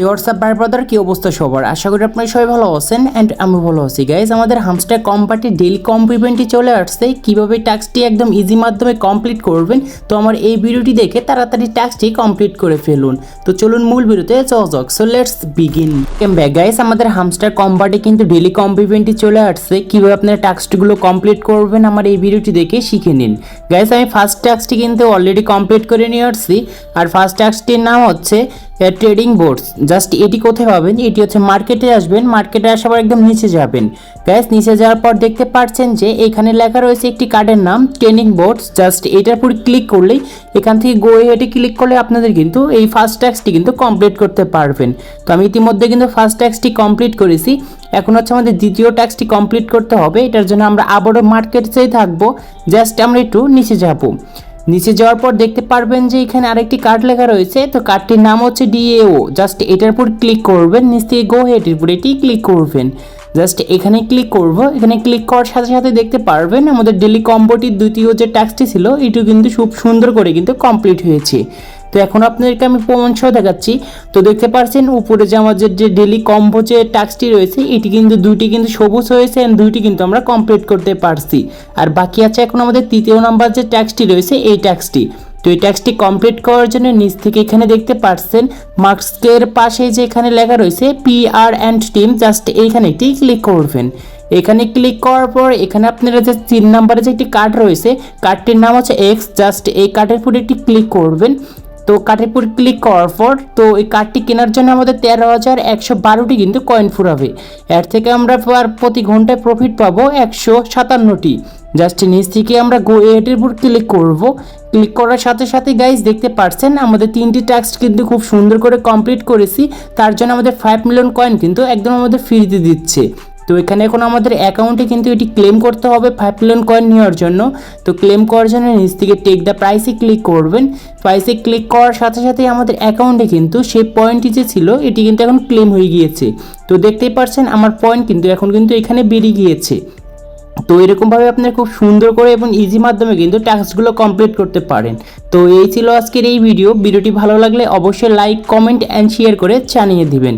WhatsApp ভাই brother, কি অবস্থা সবার? আশা করি আপনারা সবাই ভালো আছেন অ্যান্ড আমি ভালো আছি। গাইজ, আমাদের হামস্টার কম্পার্টির ডেইলি কমপ্লিমেন্টটি চলে আসছে। কীভাবে টাস্কটি একদম ইজি মাধ্যমে কমপ্লিট করবেন, তো আমার এই ভিডিওটি দেখে তাড়াতাড়ি টাস্কটি কমপ্লিট করে ফেলুন। তো চলুন মূল ভিডিওতে যাওয়া যাক। So let's begin. Back guys, আমাদের হামস্টার কম্পার্টি কিন্তু ডেইলি কমপ্লিমেন্টটি চলে আসছে। কীভাবে আপনারা টাস্কগুলো কমপ্লিট করবেন আমার এই ভিডিওটি দেখে শিখে নিন। গাইজ, আমি ফার্স্ট টাস্কটি কিন্তু অলরেডি কমপ্লিট করে নিয়ে আসছি। আর ফার্স্ট টাস্কটির নাম হচ্ছে ট্রেডিং বোর্ডস। জাস্ট এটি কোথায় পাবেন? এটি হচ্ছে মার্কেটে আসবেন, মার্কেটে আসার পর একদম নিচে যাবেন। গ্যাস, নিচে যাওয়ার পর দেখতে পাচ্ছেন যে এখানে লেখা রয়েছে একটি কার্ডের নাম ট্রেডিং বোর্ডস। জাস্ট এটার উপর ক্লিক করলেই এখান থেকে গো হেডে ক্লিক করলে আপনাদের কিন্তু এই ফার্স্ট টাস্কটি কিন্তু কমপ্লিট করতে পারবেন। তো আমি ইতিমধ্যে কিন্তু ফার্স্ট টাস্কটি কমপ্লিট করেছি। এখন হচ্ছে আমাদের দ্বিতীয় টাস্কটি কমপ্লিট করতে হবে। এটার জন্য আমরা আবারও মার্কেটেই থাকবো। জাস্ট আমরা একটু নিচে যাব। নিচে যাওয়ার পর দেখতে পারবেন যে এখানে আরেকটি কার্ড লেখা রয়েছে। তো কার্ডটির নাম হচ্ছে ডিএও। জাস্ট এটার উপর ক্লিক করবেন, নিচ থেকে গো হেডের উপর এটি ক্লিক করবেন। জাস্ট এখানে ক্লিক করব। এখানে ক্লিক করার সাথে সাথে দেখতে পারবেন আমাদের ডেলি কম্বোটির দ্বিতীয় যে টাস্কটি ছিল এটিও কিন্তু খুব সুন্দর করে কিন্তু কমপ্লিট হয়েছে। তো এখন আপনাদেরকে আমি প্রমাণ সহ দেখাচ্ছি। তো দেখতে পাচ্ছেন উপরে যে আমাদের যে ডেলি কম্বো যে টাস্কটি রয়েছে এটি কিন্তু দুইটি কিন্তু সবুজ হয়েছে এন্ড দুইটি কিন্তু আমরা কমপ্লিট করতে পারছি। আর বাকি আছে এখন আমাদের তৃতীয় নাম্বার যে টাস্কটি রয়েছে এই টাস্কটি। তো এই টাস্কটি কমপ্লিট করার জন্য নিচ থেকে এখানে দেখতে পাচ্ছেন মার্কসের পাশে যে এখানে লেখা রয়েছে PR অ্যান্ড টিম। জাস্ট এইখানে একটি ক্লিক করবেন। এখানে ক্লিক করার পর এখানে আপনারা যে 3 নম্বরে যে একটি কার্ড রয়েছে কার্ডটির নাম হচ্ছে এক্স। জাস্ট এই কার্ডের উপর একটি ক্লিক করবেন। তো কার্ডের উপর ক্লিক করার পর তো এই কার্ডটি কেনার জন্য আমাদের 13,112টি কিন্তু কয়েন ফুরাবে। এর থেকে আমরা প্রতি ঘন্টায় প্রফিট পাবো 157টি। জাস্ট নিচ থেকে আমরা গো এর উপর ক্লিক করব। ক্লিক করার সাথে সাথে গাইজ দেখতে পাচ্ছেন আমাদের 3টি টাস্ক কিন্তু খুব সুন্দর করে কমপ্লিট করেছি। তার জন্য আমাদের 5 মিলিয়ন কয়েন কিন্তু একদম আমাদের ফ্রিতে দিচ্ছে। তো এখানে এখন আমাদের অ্যাকাউন্টে কিন্তু এটি ক্লেম করতে হবে 5 মিলিয়ন কয়েন নেওয়ার জন্য। তো ক্লেম করার জন্য নিচ থেকে টেক দ্য প্রাইসে ক্লিক করবেন। প্রাইসে ক্লিক করার সাথে সাথে আমাদের অ্যাকাউন্টে কিন্তু সেই পয়েন্টটি যে ছিল এটি কিন্তু এখন ক্লেম হয়ে গিয়েছে। তো দেখতেই পাচ্ছেন আমার পয়েন্ট কিন্তু এখন কিন্তু এখানে বেড়ে গিয়েছে। তো এরকমভাবে আপনারা খুব সুন্দর করে এবং ইজি মাধ্যমে কিন্তু টাস্কগুলো কমপ্লিট করতে পারেন। তো এই ছিল আজকের এই ভিডিওটি ভালো লাগলে অবশ্যই লাইক, কমেন্ট অ্যান্ড শেয়ার করে জানিয়ে দিবেন।